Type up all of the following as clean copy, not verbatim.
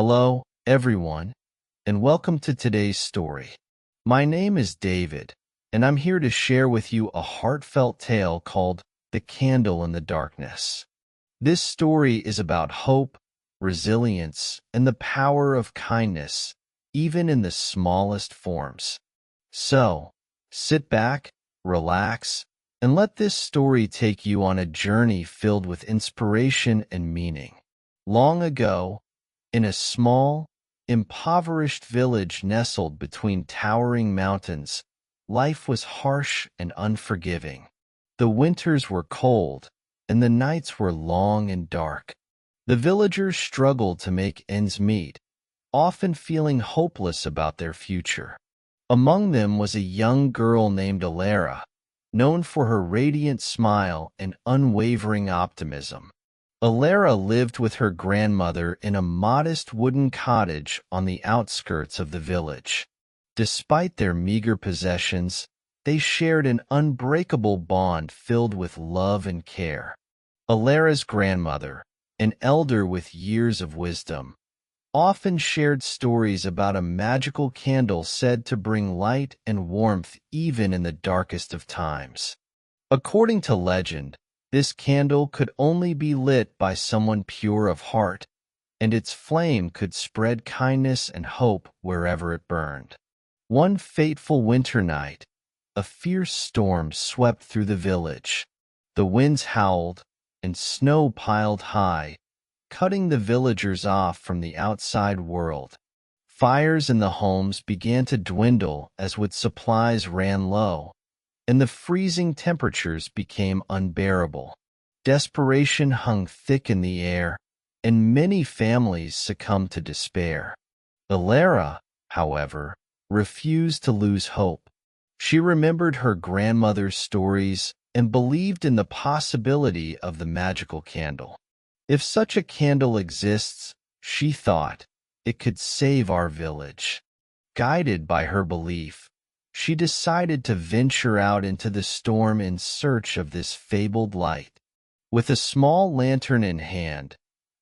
Hello, everyone, and welcome to today's story. My name is David, and I'm here to share with you a heartfelt tale called The Candle in the Darkness. This story is about hope, resilience, and the power of kindness, even in the smallest forms. So, sit back, relax, and let this story take you on a journey filled with inspiration and meaning. Long ago, in a small, impoverished village nestled between towering mountains, life was harsh and unforgiving. The winters were cold, and the nights were long and dark. The villagers struggled to make ends meet, often feeling hopeless about their future. Among them was a young girl named Alara, known for her radiant smile and unwavering optimism. Alara lived with her grandmother in a modest wooden cottage on the outskirts of the village. Despite their meager possessions, they shared an unbreakable bond filled with love and care. Alara's grandmother, an elder with years of wisdom, often shared stories about a magical candle said to bring light and warmth even in the darkest of times. According to legend, this candle could only be lit by someone pure of heart, and its flame could spread kindness and hope wherever it burned. One fateful winter night, a fierce storm swept through the village. The winds howled, and snow piled high, cutting the villagers off from the outside world. Fires in the homes began to dwindle as wood supplies ran low, and the freezing temperatures became unbearable. Desperation hung thick in the air, and many families succumbed to despair. Alara, however, refused to lose hope. She remembered her grandmother's stories and believed in the possibility of the magical candle. If such a candle exists, she thought, it could save our village. Guided by her belief, she decided to venture out into the storm in search of this fabled light. With a small lantern in hand,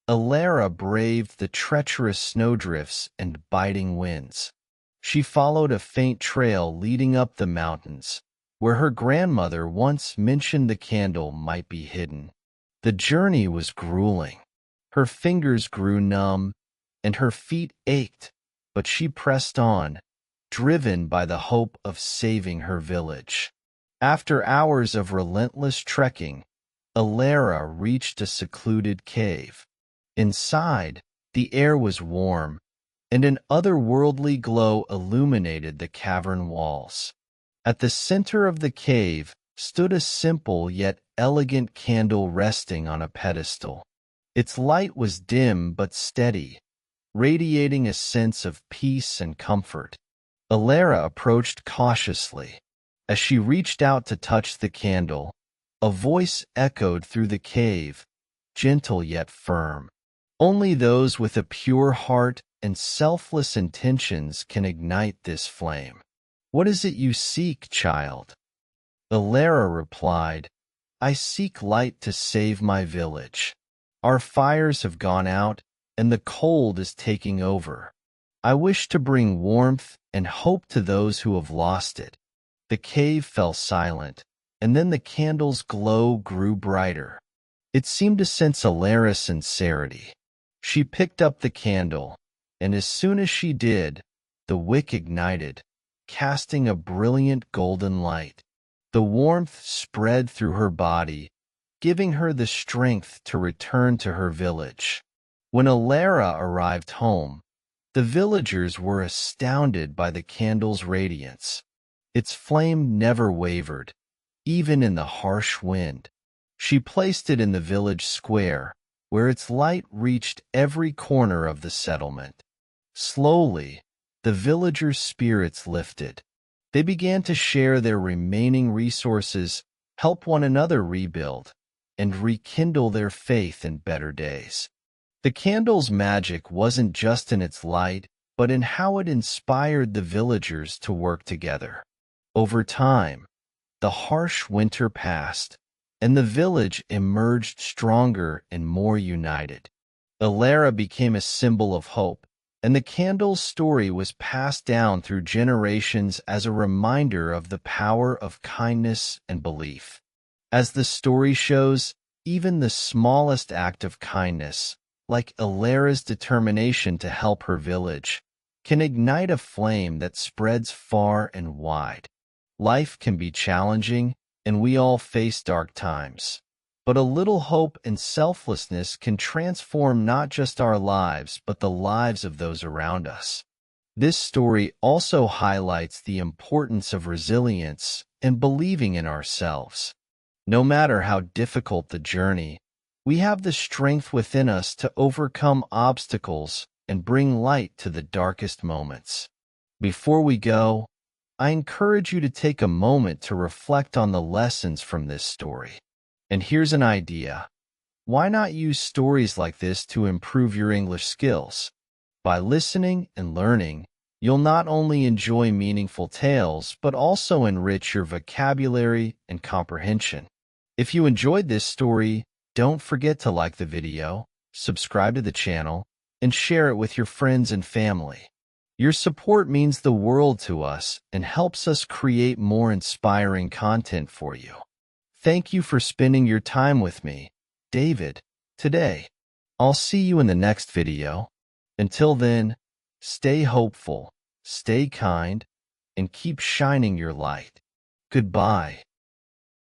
Alara braved the treacherous snowdrifts and biting winds. She followed a faint trail leading up the mountains, where her grandmother once mentioned the candle might be hidden. The journey was grueling. Her fingers grew numb, and her feet ached, but she pressed on, driven by the hope of saving her village. After hours of relentless trekking, Alara reached a secluded cave. Inside, the air was warm, and an otherworldly glow illuminated the cavern walls. At the center of the cave stood a simple yet elegant candle resting on a pedestal. Its light was dim but steady, radiating a sense of peace and comfort. Alara approached cautiously. As she reached out to touch the candle, a voice echoed through the cave, gentle yet firm. Only those with a pure heart and selfless intentions can ignite this flame. What is it you seek, child? Alara replied, I seek light to save my village. Our fires have gone out, and the cold is taking over. I wish to bring warmth and hope to those who have lost it. The cave fell silent, and then the candle's glow grew brighter. It seemed to sense Alara's sincerity. She picked up the candle, and as soon as she did, the wick ignited, casting a brilliant golden light. The warmth spread through her body, giving her the strength to return to her village. When Alara arrived home, the villagers were astounded by the candle's radiance. Its flame never wavered, even in the harsh wind. She placed it in the village square, where its light reached every corner of the settlement. Slowly, the villagers' spirits lifted. They began to share their remaining resources, help one another rebuild, and rekindle their faith in better days. The candle's magic wasn't just in its light, but in how it inspired the villagers to work together. Over time, the harsh winter passed, and the village emerged stronger and more united. Alara became a symbol of hope, and the candle's story was passed down through generations as a reminder of the power of kindness and belief. As the story shows, even the smallest act of kindness, like Alara's determination to help her village, can ignite a flame that spreads far and wide. Life can be challenging, and we all face dark times. But a little hope and selflessness can transform not just our lives, but the lives of those around us. This story also highlights the importance of resilience and believing in ourselves. No matter how difficult the journey, we have the strength within us to overcome obstacles and bring light to the darkest moments. Before we go, I encourage you to take a moment to reflect on the lessons from this story. And here's an idea. Why not use stories like this to improve your English skills? By listening and learning, you'll not only enjoy meaningful tales, but also enrich your vocabulary and comprehension. If you enjoyed this story, don't forget to like the video, subscribe to the channel, and share it with your friends and family. Your support means the world to us and helps us create more inspiring content for you. Thank you for spending your time with me, David, today. I'll see you in the next video. Until then, stay hopeful, stay kind, and keep shining your light. Goodbye.